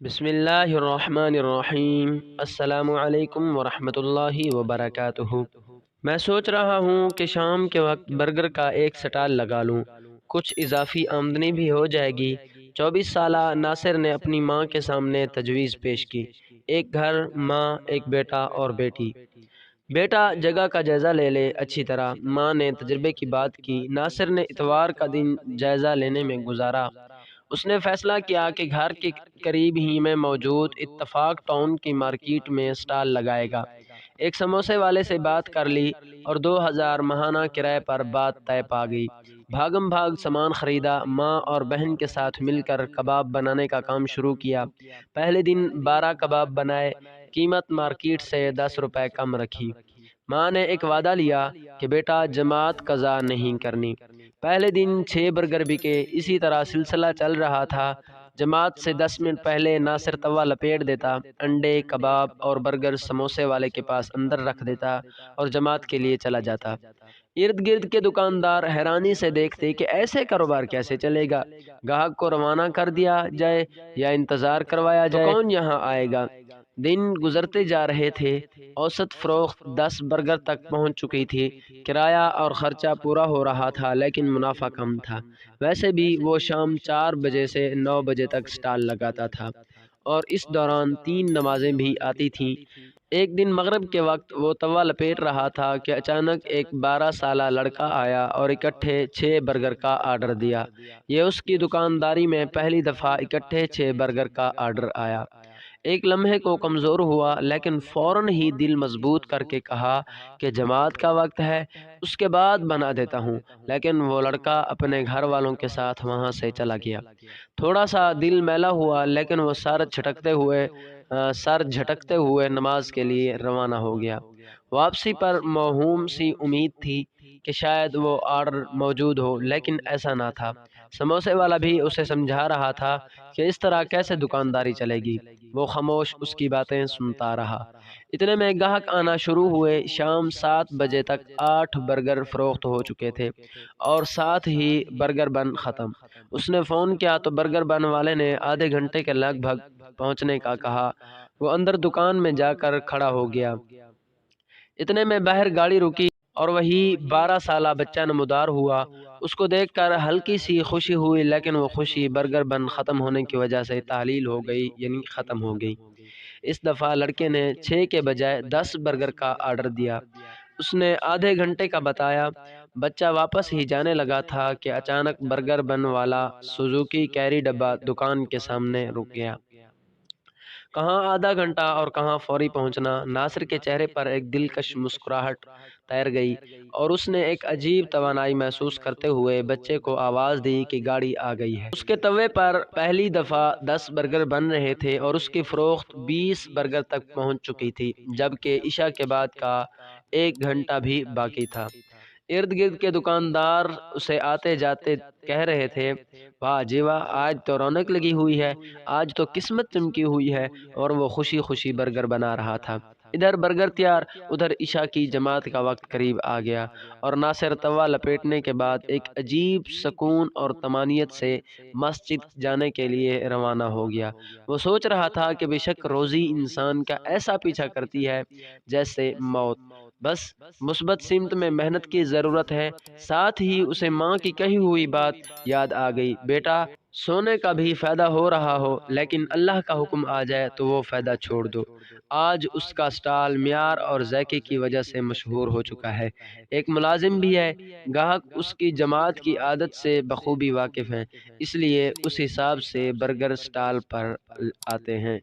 بسم اللہ الرحمن الرحیم۔ السلام علیکم ورحمۃ اللہ وبرکاتہ۔ میں سوچ رہا ہوں کہ شام کے وقت برگر کا ایک سٹال لگا لوں، کچھ اضافی آمدنی بھی ہو جائے گی۔ 24 سالہ ناصر نے اپنی ماں کے سامنے تجویز پیش کی۔ ایک گھر، ماں، ایک بیٹا اور بیٹی۔ بیٹا جگہ کا جائزہ لے لے اچھی طرح، ماں نے تجربے کی بات کی۔ ناصر نے اتوار کا دن جائزہ لینے میں گزارا۔ اس نے فیصلہ کیا کہ گھر کے قریب ہی میں موجود اتفاق ٹاؤن کی مارکیٹ میں سٹال لگائے گا۔ ایک سموسے والے سے بات کر لی اور 2000 ماہانہ کرائے پر بات طے پا گئی۔ بھاگم بھاگ سامان خریدا، ماں اور بہن کے ساتھ مل کر کباب بنانے کا کام شروع کیا۔ پہلے دن 12 کباب بنائے، قیمت مارکیٹ سے 10 روپے کم رکھی۔ ماں نے ایک وعدہ لیا کہ بیٹا جماعت قضا نہیں کرنی۔ پہلے دن 6 برگر بکے۔ اسی طرح سلسلہ چل رہا تھا۔ جماعت سے 10 منٹ پہلے ناصر توا لپیٹ دیتا، انڈے، کباب اور برگر سموسے والے کے پاس اندر رکھ دیتا اور جماعت کے لیے چلا جاتا۔ ارد گرد کے دکاندار حیرانی سے دیکھتے کہ ایسے کاروبار کیسے چلے گا، گاہک کو روانہ کر دیا جائے یا انتظار کروایا جائے تو کون یہاں آئے گا۔ دن گزرتے جا رہے تھے، اوسط فروخت 10 برگر تک پہنچ چکی تھی۔ کرایہ اور خرچہ پورا ہو رہا تھا لیکن منافع کم تھا۔ ویسے بھی وہ شام 4 بجے سے 9 بجے تک سٹال لگاتا تھا اور اس دوران 3 نمازیں بھی آتی تھیں۔ ایک دن مغرب کے وقت وہ توا لپیٹ رہا تھا کہ اچانک ایک 12 سالہ لڑکا آیا اور اکٹھے 6 برگر کا آرڈر دیا۔ یہ اس کی دکانداری میں پہلی دفعہ اکٹھے 6 برگر کا آرڈر آیا۔ ایک لمحے کو کمزور ہوا لیکن فوراً ہی دل مضبوط کر کے کہا کہ جماعت کا وقت ہے، اس کے بعد بنا دیتا ہوں۔ لیکن وہ لڑکا اپنے گھر والوں کے ساتھ وہاں سے چلا گیا۔ تھوڑا سا دل میلا ہوا لیکن وہ سر جھٹکتے ہوئے نماز کے لیے روانہ ہو گیا۔ واپسی پر موہوم سی امید تھی کہ شاید وہ آرڈر موجود ہو، لیکن ایسا نہ تھا۔ سموسے والا بھی اسے سمجھا رہا تھا کہ اس طرح کیسے دکانداری چلے گی۔ وہ خاموش اس کی باتیں سنتا رہا۔ اتنے میں گاہک آنا شروع ہوئے۔ شام 7 بجے تک 8 برگر فروخت ہو چکے تھے اور ساتھ ہی برگر بن ختم۔ اس نے فون کیا تو برگر بن والے نے آدھے گھنٹے کے لگ بھگ پہنچنے کا کہا۔ وہ اندر دکان میں جا کر کھڑا ہو گیا۔ اتنے میں باہر گاڑی رکی اور وہی 12 سالہ بچہ نمودار ہوا۔ اس کو دیکھ کر ہلکی سی خوشی ہوئی لیکن وہ خوشی برگر بن ختم ہونے کی وجہ سے تعلیل ہو گئی، یعنی ختم ہو گئی۔ اس دفعہ لڑکے نے 6 کے بجائے 10 برگر کا آرڈر دیا۔ اس نے آدھے گھنٹے کا بتایا۔ بچہ واپس ہی جانے لگا تھا کہ اچانک برگر بن والا سوزوکی کیری ڈبہ دکان کے سامنے رک گیا۔ کہاں آدھا گھنٹہ اور کہاں فوری پہنچنا۔ ناصر کے چہرے پر ایک دلکش مسکراہٹ تیر گئی اور اس نے ایک عجیب توانائی محسوس کرتے ہوئے بچے کو آواز دی کہ گاڑی آ گئی ہے۔ اس کے توے پر پہلی دفعہ 10 برگر بن رہے تھے اور اس کی فروخت 20 برگر تک پہنچ چکی تھی، جبکہ عشاء کے بعد کا 1 گھنٹہ بھی باقی تھا۔ ارد گرد کے دکاندار اسے آتے جاتے کہہ رہے تھے، واہ جی واہ، آج تو رونق لگی ہوئی ہے، آج تو قسمت چمکی ہوئی ہے، اور وہ خوشی خوشی برگر بنا رہا تھا۔ ادھر برگر تیار، ادھر عشاء کی جماعت کا وقت قریب آ گیا اور ناصر توا لپیٹنے کے بعد ایک عجیب سکون اور طمانینت سے مسجد جانے کے لیے روانہ ہو گیا۔ وہ سوچ رہا تھا کہ بے شک روزی انسان کا ایسا پیچھا کرتی ہے جیسے موت، بس مثبت سمت میں محنت کی ضرورت ہے۔ ساتھ ہی اسے ماں کی کہی ہوئی بات یاد آ گئی، بیٹا سونے کا بھی فائدہ ہو رہا ہو لیکن اللہ کا حکم آ جائے تو وہ فائدہ چھوڑ دو۔ آج اس کا سٹال معیار اور ذائقے کی وجہ سے مشہور ہو چکا ہے۔ ایک ملازم بھی ہے، گاہک اس کی جماعت کی عادت سے بخوبی واقف ہیں، اس لیے اس حساب سے برگر سٹال پر آتے ہیں۔